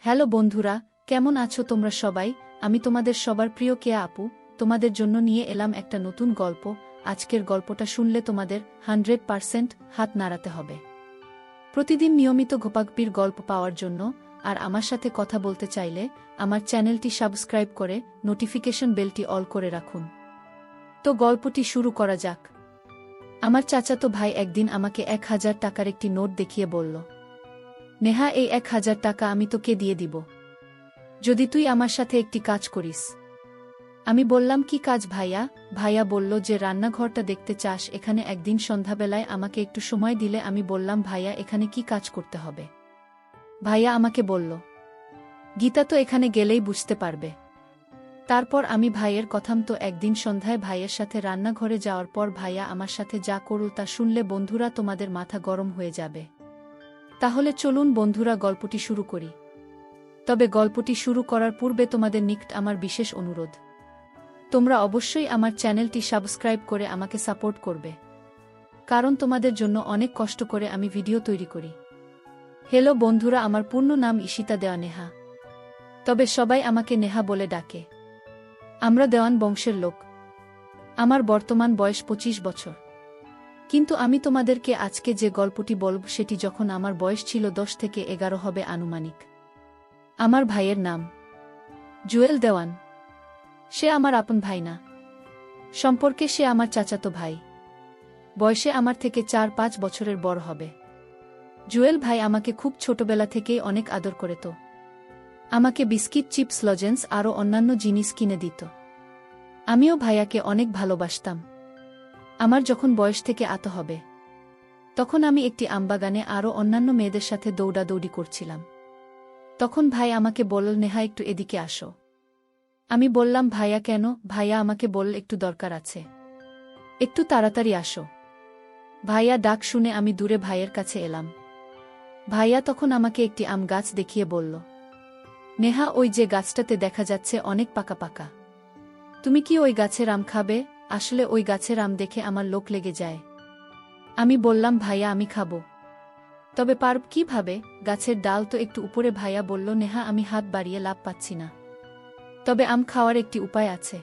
Hello বন্ধুরা, কেমন আছো তোমরা সবাই? আমি তোমাদের সবার প্রিয় কেয়া আপু, তোমাদের জন্য নিয়ে এলাম একটা নতুন গল্প। আজকের গল্পটা শুনলে তোমাদের 100% হাত নাড়াতে হবে। প্রতিদিন নিয়মিত গোপাগপির গল্প পাওয়ার জন্য আর আমার সাথে কথা বলতে চাইলে আমার চ্যানেলটি সাবস্ক্রাইব করে নোটিফিকেশন বেলটি অল করে রাখুন। তো গল্পটি শুরু করা যাক। আমার চাচাতো ভাই একদিন আমাকে 1000 টাকার একটি নোট দেখিয়ে বলল, নেহা, এই 1000 টাকা আমি তোকে দিয়ে দিব যদি তুই আমার সাথে একটি কাজ করিস। আমি বললাম, কি কাজ ভাইয়া? ভাইয়া বলল যে রান্নাঘরটা দেখতে চাস, এখানে একদিন সন্ধ্যাবেলায় আমাকে একটু সময় দিলে। আমি বললাম, ভাইয়া এখানে কি কাজ করতে হবে? ভাইয়া আমাকে বলল, গীতা তো এখানে গেলেই বুঝতে পারবে। তারপর আমি ভাইয়ের কথাম তো একদিন সন্ধ্যায় ভাইয়ের সাথে রান্নাঘরে যাওয়ার পর ভাইয়া আমার সাথে যা করল তা শুনলে বন্ধুরা তোমাদের মাথা গরম হয়ে যাবে। তাহলে চলুন বন্ধুরা, গল্পটি শুরু করি। তবে গল্পটি শুরু করার পূর্বে তোমাদের নিকট আমার বিশেষ অনুরোধ, তোমরা অবশ্যই আমার চ্যানেলটি সাবস্ক্রাইব করে আমাকে সাপোর্ট করবে, কারণ তোমাদের জন্য অনেক কষ্ট করে আমি ভিডিও তৈরি করি। হ্যালো বন্ধুরা, আমার পূর্ণ নাম ঈশিতা দেওয়া নেহা, তবে সবাই আমাকে নেহা বলে ডাকে। আমরা দেওয়ান বংশের লোক। আমার বর্তমান বয়স 25 বছর। কিন্তু আমি তোমাদেরকে আজকে যে গল্পটি বলব সেটি যখন আমার বয়স ছিল 10 থেকে 11 হবে আনুমানিক। আমার ভাইয়ের নাম জুয়েল দেওয়ান। সে আমার আপন ভাই না, সম্পর্কে সে আমার চাচাতো ভাই। বয়সে আমার থেকে 4-5 বছরের বড় হবে। জুয়েল ভাই আমাকে খুব ছোটবেলা থেকেই অনেক আদর করত। আমাকে বিস্কিট, চিপস, লজেন্স আরও অন্যান্য জিনিস কিনে দিত। আমিও ভাইয়াকে অনেক ভালোবাসতাম। আমার যখন বয়স থেকে আত হবে, তখন আমি একটি আমবাগানে আরও অন্যান্য মেয়েদের সাথে দৌড়াদৌড়ি করছিলাম। তখন ভাই আমাকে বলল, নেহা একটু এদিকে আসো। আমি বললাম, ভাইয়া কেন? ভাইয়া আমাকে বলল, একটু দরকার আছে, একটু তাড়াতাড়ি আসো। ভাইয়া ডাক শুনে আমি দূরে ভাইয়ের কাছে এলাম। ভাইয়া তখন আমাকে একটি আম গাছ দেখিয়ে বলল, নেহা, ওই যে গাছটাতে দেখা যাচ্ছে অনেক পাকা পাকা, তুমি কি ওই গাছের আম খাবে? আসলে ওই গাছের আম দেখে আমার লোক লেগে যায়। আমি বললাম, ভাইয়া আমি খাবো, তবে পারব কিভাবে? গাছের ডাল তো একটু উপরে। ভাইয়া বলল, নেহা, আমি হাত বাড়িয়ে লাভ পাচ্ছি না, তবে আম খাওয়ার একটি উপায় আছে।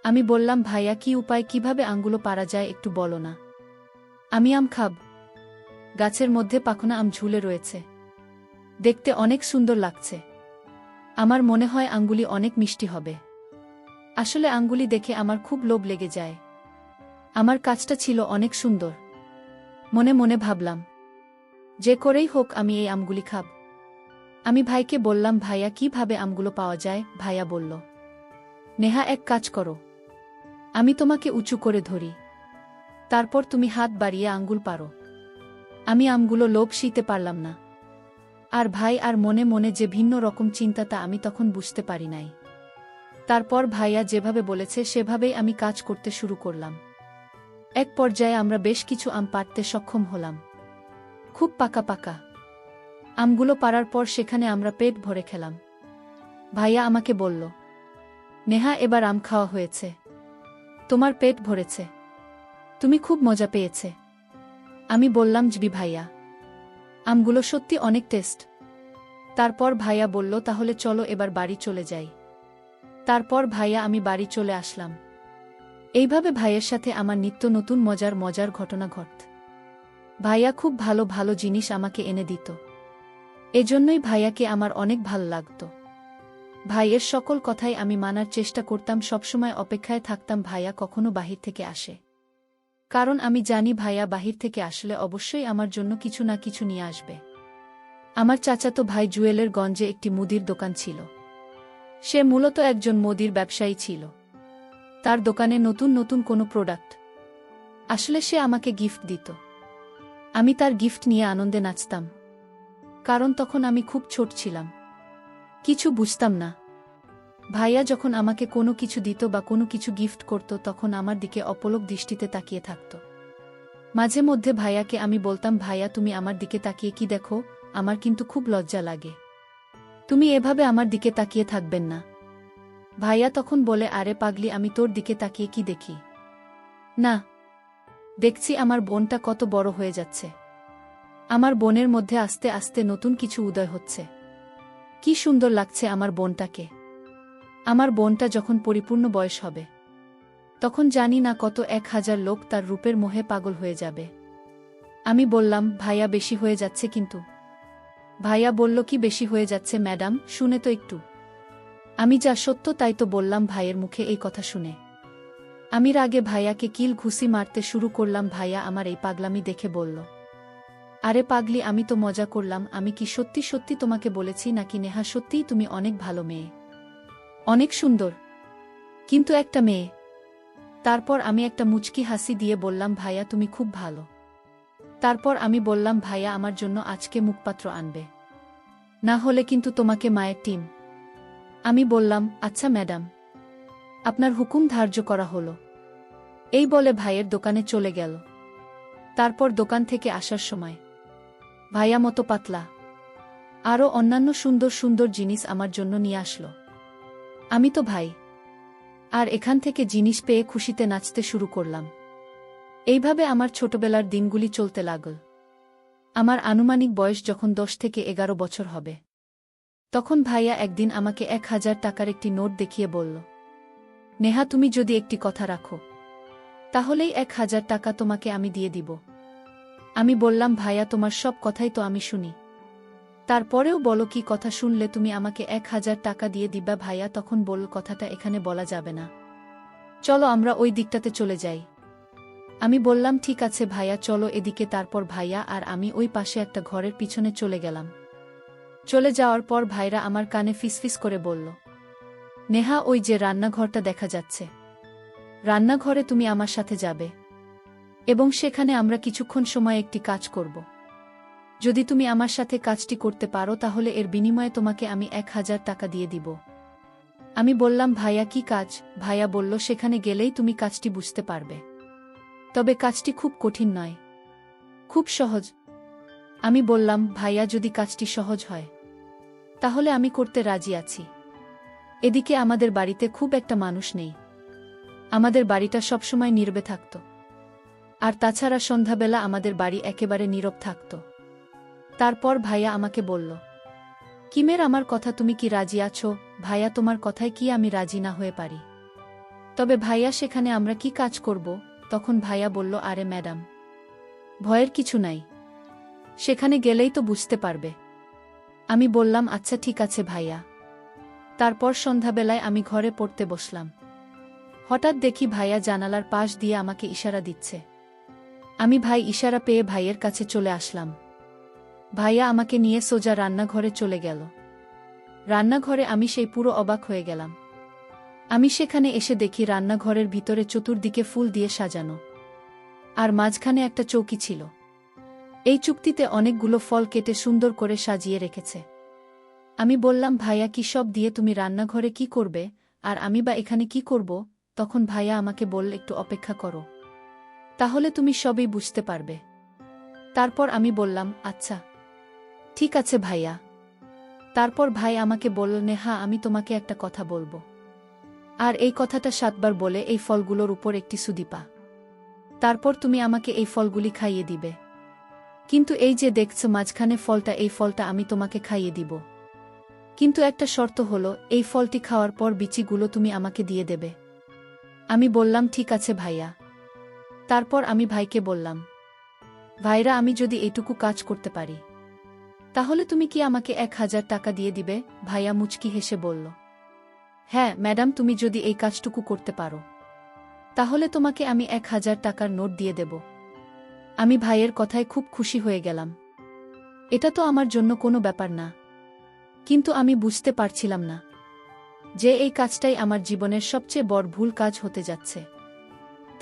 আমি বললাম, ভাইয়া কি উপায়? কিভাবে আঙ্গুলো পারা যায় একটু বলো না। আমি আম খাব। গাছের মধ্যে পাখনা আম ঝুলে রয়েছে, দেখতে অনেক সুন্দর লাগছে। আমার মনে হয় আঙ্গুলি অনেক মিষ্টি হবে। আসলে আঙ্গুলি দেখে আমার খুব লোভ লেগে যায়। আমার কাজটা ছিল অনেক সুন্দর। মনে মনে ভাবলাম, যে করেই হোক আমি এই আমগুলি খাব। আমি ভাইকে বললাম, ভাইয়া কিভাবে আমগুলো পাওয়া যায়? ভাইয়া বলল, নেহা, এক কাজ করো, আমি তোমাকে উঁচু করে ধরি, তারপর তুমি হাত বাড়িয়ে আঙ্গুল পারো। আমি আমগুলো লোভ শিতে পারলাম না। আর ভাই আর মনে মনে যে ভিন্ন রকম চিন্তা তা আমি তখন বুঝতে পারি নাই। তারপর ভাইয়া যেভাবে বলেছে সেভাবেই আমি কাজ করতে শুরু করলাম। এক পর্যায়ে আমরা বেশ কিছু আম পাড়তে সক্ষম হলাম, খুব পাকা পাকা। আমগুলো পাড়ার পর সেখানে আমরা পেট ভরে খেলাম। ভাইয়া আমাকে বলল, নেহা, এবার আম খাওয়া হয়েছে, তোমার পেট ভরেছে, তুমি খুব মজা পেয়েছে। আমি বললাম, জি ভাইয়া, আমগুলো সত্যি অনেক টেস্ট। তারপর ভাইয়া বলল, তাহলে চলো এবার বাড়ি চলে যাই। তারপর ভাইয়া আমি বাড়ি চলে আসলাম। এইভাবে ভাইয়ের সাথে আমার নিত্য নতুন মজার মজার ঘটনা ঘটত। ভাইয়া খুব ভালো ভালো জিনিস আমাকে এনে দিত। এজন্যই ভাইয়াকে আমার অনেক ভালো লাগত। ভাইয়ের সকল কথাই আমি মানার চেষ্টা করতাম, সবসময় অপেক্ষায় থাকতাম ভাইয়া কখনো বাহির থেকে আসে। কারণ আমি জানি ভাইয়া বাহির থেকে আসলে অবশ্যই আমার জন্য কিছু না কিছু নিয়ে আসবে। আমার চাচাতো ভাই জুয়েলের গঞ্জে একটি মুদির দোকান ছিল। সে মূলত একজন মুদির ব্যবসায়ী ছিল। তার দোকানে নতুন নতুন কোনো প্রোডাক্ট আসলে সে আমাকে গিফট দিত। আমি তার গিফট নিয়ে আনন্দে নাচতাম, কারণ তখন আমি খুব ছোট ছিলাম, কিছু বুঝতাম না। ভাইয়া যখন আমাকে কোনো কিছু দিত বা কোনো কিছু গিফট করত তখন আমার দিকে অপলক দৃষ্টিতে তাকিয়ে থাকত। মাঝে মধ্যে ভাইয়াকে আমি বলতাম, ভাইয়া তুমি আমার দিকে তাকিয়ে কি দেখো? আমার কিন্তু খুব লজ্জা লাগে, তুমি এভাবে আমার দিকে তাকিয়ে থাকবেন না। ভাইয়া তখন বলে, আরে পাগলি, আমি তোর দিকে তাকিয়ে কি দেখি? না, দেখছি আমার বোনটা কত বড় হয়ে যাচ্ছে। আমার বোনের মধ্যে আস্তে আস্তে নতুন কিছু উদয় হচ্ছে। কি সুন্দর লাগছে আমার বোনটাকে। আমার বোনটা যখন পরিপূর্ণ বয়স হবে তখন জানি না কত 1000 লোক তার রূপের মোহে পাগল হয়ে যাবে। আমি বললাম, ভাইয়া বেশি হয়ে যাচ্ছে কিন্তু। ভাইয়া বলল, কি বেশি হয়ে যাচ্ছে ম্যাডাম, শুনে তো একটু। আমি যা সত্য তাই তো বললাম ভাইয়ের মুখে এই কথা শুনে। আমি রাগে ভাইয়াকে কিল ঘুষি মারতে শুরু করলাম। ভাইয়া আমার এই পাগলামি দেখে বলল, আরে পাগলি, আমি তো মজা করলাম। আমি কি সত্যি সত্যি তোমাকে বলেছি নাকি নেহা সত্যিই তুমি অনেক ভালো মেয়ে, অনেক সুন্দর, কিন্তু একটা মেয়ে। তারপর আমি একটা মুচকি হাসি দিয়ে বললাম, ভাইয়া তুমি খুব ভালো। তারপর আমি বললাম, ভাইয়া আমার জন্য আজকে মুখপাত্র আনবে, না হলে কিন্তু তোমাকে মায়ের টিম। আমি বললাম, আচ্ছা ম্যাডাম, আপনার হুকুম ধার্য করা হলো। এই বলে ভাইয়ের দোকানে চলে গেল। তারপর দোকান থেকে আসার সময় ভাইয়া মতো পাতলা আরও অন্যান্য সুন্দর সুন্দর জিনিস আমার জন্য নিয়ে আসলো। আমি তো ভাই আর এখান থেকে জিনিস পেয়ে খুশিতে নাচতে শুরু করলাম। এইভাবে আমার ছোটবেলার দিনগুলি চলতে লাগল। আমার আনুমানিক বয়স যখন 10 থেকে 11 বছর হবে তখন ভাইয়া একদিন আমাকে 1000 টাকার একটি নোট দেখিয়ে বলল, নেহা, তুমি যদি একটি কথা রাখো তাহলেই 1000 টাকা তোমাকে আমি দিয়ে দিব। আমি বললাম, ভাইয়া তোমার সব কথাই তো আমি শুনি, তারপরেও বলো কি কথা শুনলে তুমি আমাকে 1000 টাকা দিয়ে দিবা। ভাইয়া তখন বলল, কথাটা এখানে বলা যাবে না, চলো আমরা ওই দিকটাতে চলে যাই। আমি বললাম, ঠিক আছে ভাইয়া, চলো এদিকে। তারপর ভাইয়া আর আমি ওই পাশে একটা ঘরের পিছনে চলে গেলাম। চলে যাওয়ার পর ভাইরা আমার কানে ফিসফিস করে বলল, নেহা, ওই যে রান্নাঘরটা দেখা যাচ্ছে, রান্নাঘরে তুমি আমার সাথে যাবে এবং সেখানে আমরা কিছুক্ষণ সময় একটি কাজ করব। যদি তুমি আমার সাথে কাজটি করতে পারো তাহলে এর বিনিময়ে তোমাকে আমি 1000 টাকা দিয়ে দিব। আমি বললাম, ভাইয়া কি কাজ? ভাইয়া বলল, সেখানে গেলেই তুমি কাজটি বুঝতে পারবে, তবে কাজটি খুব কঠিন নয়, খুব সহজ। আমি বললাম, ভাইয়া যদি কাজটি সহজ হয় তাহলে আমি করতে রাজি আছি। এদিকে আমাদের বাড়িতে খুব একটা মানুষ নেই, আমাদের বাড়িটা সবসময় নীরবে থাকত, আর তাছাড়া সন্ধ্যাবেলা আমাদের বাড়ি একেবারে নীরব থাকত। তারপর ভাইয়া আমাকে বলল, কিমের, আমার কথা তুমি কি রাজি আছো? ভাইয়া, তোমার কথায় কি আমি রাজি না হয়ে পারি? তবে ভাইয়া, সেখানে আমরা কি কাজ করব? তখন ভাইয়া বলল, আরে ম্যাডাম, ভয়ের কিছু নাই, সেখানে গেলেই তো বুঝতে পারবে। আমি বললাম, আচ্ছা ঠিক আছে ভাইয়া। তারপর সন্ধ্যাবেলায় আমি ঘরে পড়তে বসলাম। হঠাৎ দেখি ভাইয়া জানালার পাশ দিয়ে আমাকে ইশারা দিচ্ছে। আমি ভাই ইশারা পেয়ে ভাইয়ের কাছে চলে আসলাম। ভাইয়া আমাকে নিয়ে সোজা রান্নাঘরে চলে গেল। রান্নাঘরে আমি সেই পুরো অবাক হয়ে গেলাম। আমি সেখানে এসে দেখি রান্নাঘরের ভিতরে চতুর্দিকে ফুল দিয়ে সাজানো, আর মাঝখানে একটা চৌকি ছিল। এই চুক্তিতে অনেকগুলো ফল কেটে সুন্দর করে সাজিয়ে রেখেছে। আমি বললাম, ভাইয়া, কি সব দিয়ে তুমি রান্নাঘরে কি করবে, আর আমি বা এখানে কি করব? তখন ভাইয়া আমাকে বলল, একটু অপেক্ষা করো, তাহলে তুমি সবই বুঝতে পারবে। তারপর আমি বললাম, আচ্ছা ঠিক আছে ভাইয়া। তারপর ভাই আমাকে বলল, নেহা, আমি তোমাকে একটা কথা বলবো, আর এই কথাটা 7 বার বলে এই ফলগুলোর উপর একটি সুদিপা। তারপর তুমি আমাকে এই ফলগুলি খাইয়ে দিবে, কিন্তু এই যে দেখছো মাঝখানে ফলটা, এই ফলটা আমি তোমাকে খাইয়ে দিব, কিন্তু একটা শর্ত হলো, এই ফলটি খাওয়ার পর বিচিগুলো তুমি আমাকে দিয়ে দেবে। আমি বললাম, ঠিক আছে ভাইয়া। তারপর আমি ভাইকে বললাম, ভাইরা, আমি যদি এইটুকু কাজ করতে পারি তাহলে তুমি কি আমাকে 1000 টাকা দিয়ে দিবে? ভাইয়া মুচকি হেসে বলল, হ্যাঁ ম্যাডাম, তুমি যদি এই কাজটুকু করতে পারো তাহলে তোমাকে আমি 1000 টাকার নোট দিয়ে দেব। আমি ভাইয়ের কথায় খুব খুশি হয়ে গেলাম। এটা তো আমার জন্য কোনো ব্যাপার না, কিন্তু আমি বুঝতে পারছিলাম না যে এই কাজটাই আমার জীবনের সবচেয়ে বড় ভুল কাজ হতে যাচ্ছে।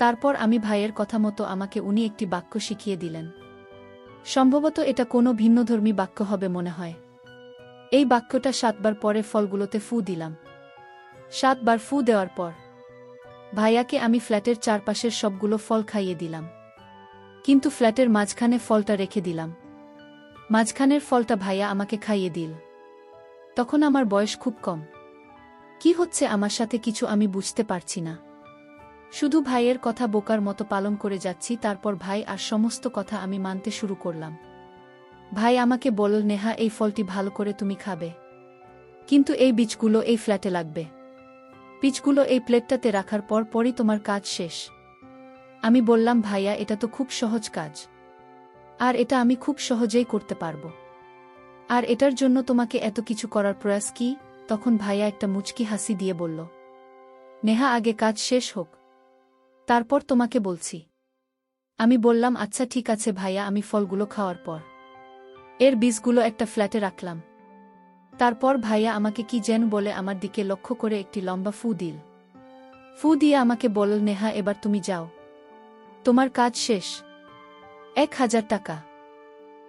তারপর আমি ভাইয়ের কথা মতো আমাকে উনি একটি বাক্য শিখিয়ে দিলেন। সম্ভবত এটা কোনো ভিন্নধর্মী বাক্য হবে মনে হয়। এই বাক্যটা 7 বার পরে ফলগুলোতে ফু দিলাম। 7 বার ফু দেওয়ার পর ভাইয়াকে আমি ফ্ল্যাটের চারপাশের সবগুলো ফল খাইয়ে দিলাম, কিন্তু ফ্ল্যাটের মাঝখানে ফলটা রেখে দিলাম। মাঝখানের ফলটা ভাইয়া আমাকে খাইয়ে দিল। তখন আমার বয়স খুব কম। কি হচ্ছে আমার সাথে কিছু আমি বুঝতে পারছি না, শুধু ভাইয়ের কথা বোকার মতো পালন করে যাচ্ছি। তারপর ভাই আর সমস্ত কথা আমি মানতে শুরু করলাম। ভাই আমাকে বলল, নেহা, এই ফলটি ভালো করে তুমি খাবে, কিন্তু এই বীজগুলো এই ফ্ল্যাটে লাগবে। বীজগুলো এই প্লেটটাতে রাখার পরই তোমার কাজ শেষ। আমি বললাম, ভাইয়া, এটা তো খুব সহজ কাজ, আর এটা আমি খুব সহজেই করতে পারবো। আর এটার জন্য তোমাকে এত কিছু করার প্রয়াস কি? তখন ভাইয়া একটা মুচকি হাসি দিয়ে বলল, নেহা, আগে কাজ শেষ হোক, তারপর তোমাকে বলছি। আমি বললাম, আচ্ছা ঠিক আছে ভাইয়া। আমি ফলগুলো খাওয়ার পর এর বীজগুলো একটা ফ্ল্যাটে রাখলাম। তারপর ভাইয়া আমাকে কি যেন বলে আমার দিকে লক্ষ্য করে একটি লম্বা ফু দিল। ফু দিয়ে আমাকে বলল, নেহা, এবার তুমি যাও, তোমার কাজ শেষ। 1000 টাকা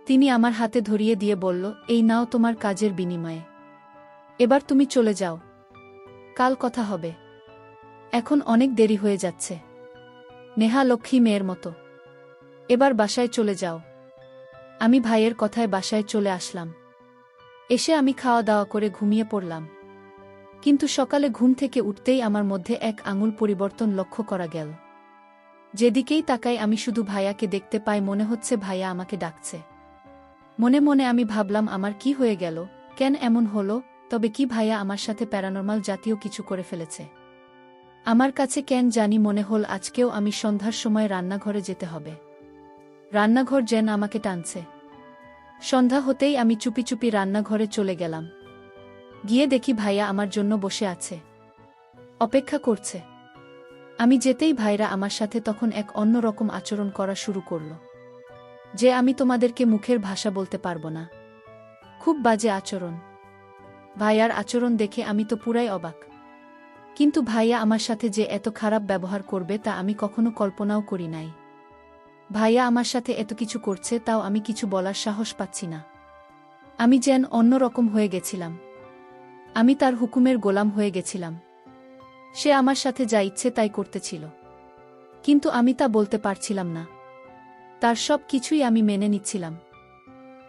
তিনি আমার হাতে ধরিয়ে দিয়ে বলল, এই নাও তোমার কাজের বিনিময়ে। এবার তুমি চলে যাও, কাল কথা হবে। এখন অনেক দেরি হয়ে যাচ্ছে। নেহা লক্ষ্মী মেয়ের মতো, এবার বাসায় চলে যাও। আমি ভাইয়ের কথায় বাসায় চলে আসলাম। এসে আমি খাওয়া দাওয়া করে ঘুমিয়ে পড়লাম। কিন্তু সকালে ঘুম থেকে উঠতেই আমার মধ্যে এক আঙুল পরিবর্তন লক্ষ্য করা গেল। যেদিকেই তাকাই আমি শুধু ভাইয়াকে দেখতে পাই। মনে হচ্ছে ভাইয়া আমাকে ডাকছে। মনে মনে আমি ভাবলাম, আমার কি হয়ে গেল, কেন এমন হলো? তবে কি ভাইয়া আমার সাথে প্যারানরমাল জাতীয় কিছু করে ফেলেছে? আমার কাছে কেন জানি মনে হল আজকেও আমি সন্ধ্যার সময় রান্নাঘরে যেতে হবে। রান্নাঘর যেন আমাকে টানছে। সন্ধ্যা হতেই আমি চুপি চুপি রান্নাঘরে চলে গেলাম। গিয়ে দেখি ভাইয়া আমার জন্য বসে আছে, অপেক্ষা করছে। আমি যেতেই ভাইরা আমার সাথে তখন এক অন্যরকম আচরণ করা শুরু করল, যে আমি তোমাদেরকে মুখের ভাষা বলতে পারবো না। খুব বাজে আচরণ। ভাইয়ার আচরণ দেখে আমি তো পুরাই অবাক। কিন্তু ভাইয়া আমার সাথে যে এত খারাপ ব্যবহার করবে তা আমি কখনো কল্পনাও করি নাই। ভাইয়া আমার সাথে এত কিছু করছে, তাও আমি কিছু বলার সাহস পাচ্ছি না। আমি যেন অন্যরকম হয়ে গেছিলাম। আমি তার হুকুমের গোলাম হয়ে গেছিলাম। সে আমার সাথে যা ইচ্ছে তাই করতেছিল, কিন্তু আমি তা বলতে পারছিলাম না। তার সব কিছুই আমি মেনে নিচ্ছিলাম।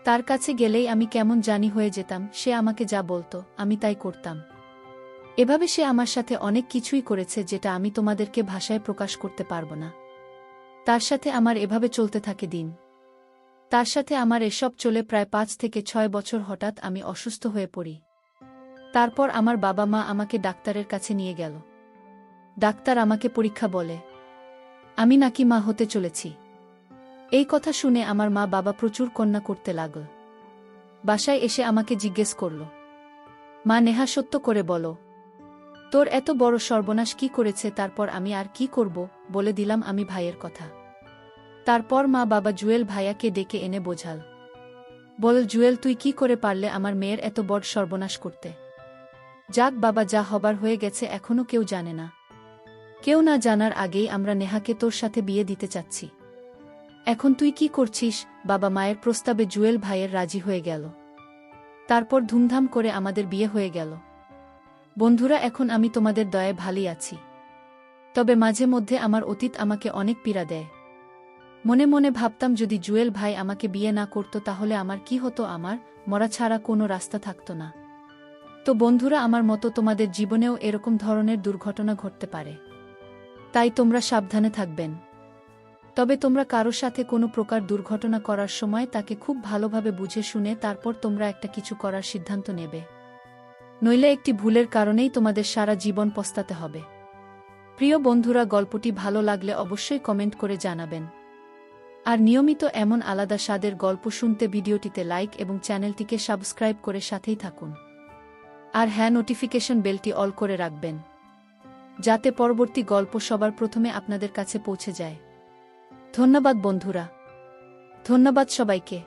তার কাছে গেলেই আমি কেমন জানি হয়ে যেতাম। সে আমাকে যা বলতো আমি তাই করতাম। এভাবে সে আমার সাথে অনেক কিছুই করেছে, যেটা আমি তোমাদেরকে ভাষায় প্রকাশ করতে পারবো না। তার সাথে আমার এভাবে চলতে থাকে দিন। তার সাথে আমার এসব চলে প্রায় 5 থেকে 6 বছর। হঠাৎ আমি অসুস্থ হয়ে পড়ি। তারপর আমার বাবা মা আমাকে ডাক্তারের কাছে নিয়ে গেল। ডাক্তার আমাকে পরীক্ষা বলে আমি নাকি মা হতে চলেছি। এই কথা শুনে আমার মা বাবা প্রচুর কান্না করতে লাগল। বাসায় এসে আমাকে জিজ্ঞেস করল, মা, নেহা সত্য করে বলো, তোর এত বড় সর্বনাশ কি করেছে? তারপর আমি আর কি করব, বলে দিলাম আমি ভাইয়ের কথা। তারপর মা বাবা জুয়েল ভাইয়াকে ডেকে এনে বোঝাল। বল, জুয়েল, তুই কি করে পারলে আমার মেয়ের এত বড় সর্বনাশ করতে? যাক বাবা, যা হবার হয়ে গেছে, এখনো কেউ জানে না। কেউ না জানার আগেই আমরা নেহাকে তোর সাথে বিয়ে দিতে চাচ্ছি। এখন তুই কি করছিস? বাবা মায়ের প্রস্তাবে জুয়েল ভাইয়ের রাজি হয়ে গেল। তারপর ধুমধাম করে আমাদের বিয়ে হয়ে গেল। বন্ধুরা, এখন আমি তোমাদের দয়ায় ভালোই আছি। তবে মাঝে মধ্যে আমার অতীত আমাকে অনেক পীড়া দেয়। মনে মনে ভাবতাম, যদি জুয়েল ভাই আমাকে বিয়ে না করত তাহলে আমার কি হতো? আমার মরা ছাড়া কোনো রাস্তা থাকত না। তো বন্ধুরা, আমার মতো তোমাদের জীবনেও এরকম ধরনের দুর্ঘটনা ঘটতে পারে, তাই তোমরা সাবধানে থাকবেন। তবে তোমরা কারো সাথে কোনো প্রকার দুর্ঘটনা করার সময় তাকে খুব ভালোভাবে বুঝে শুনে তারপর তোমরা একটা কিছু করার সিদ্ধান্ত নেবে। নইলে একটি ভুলের কারণেই তোমাদের সারা জীবন পস্তাতে হবে। প্রিয় বন্ধুরা, গল্পটি ভালো লাগলে অবশ্যই কমেন্ট করে জানাবেন। আর নিয়মিত এমন আলাদা স্বাদের গল্প শুনতে ভিডিওটিতে লাইক এবং চ্যানেলটিকে সাবস্ক্রাইব করে সাথেই থাকুন। আর হ্যাঁ, নোটিফিকেশন বেলটি অল করে রাখবেন, যাতে পরবর্তী গল্প সবার প্রথমে আপনাদের কাছে পৌঁছে যায়। ধন্যবাদ বন্ধুরা, ধন্যবাদ সবাইকে।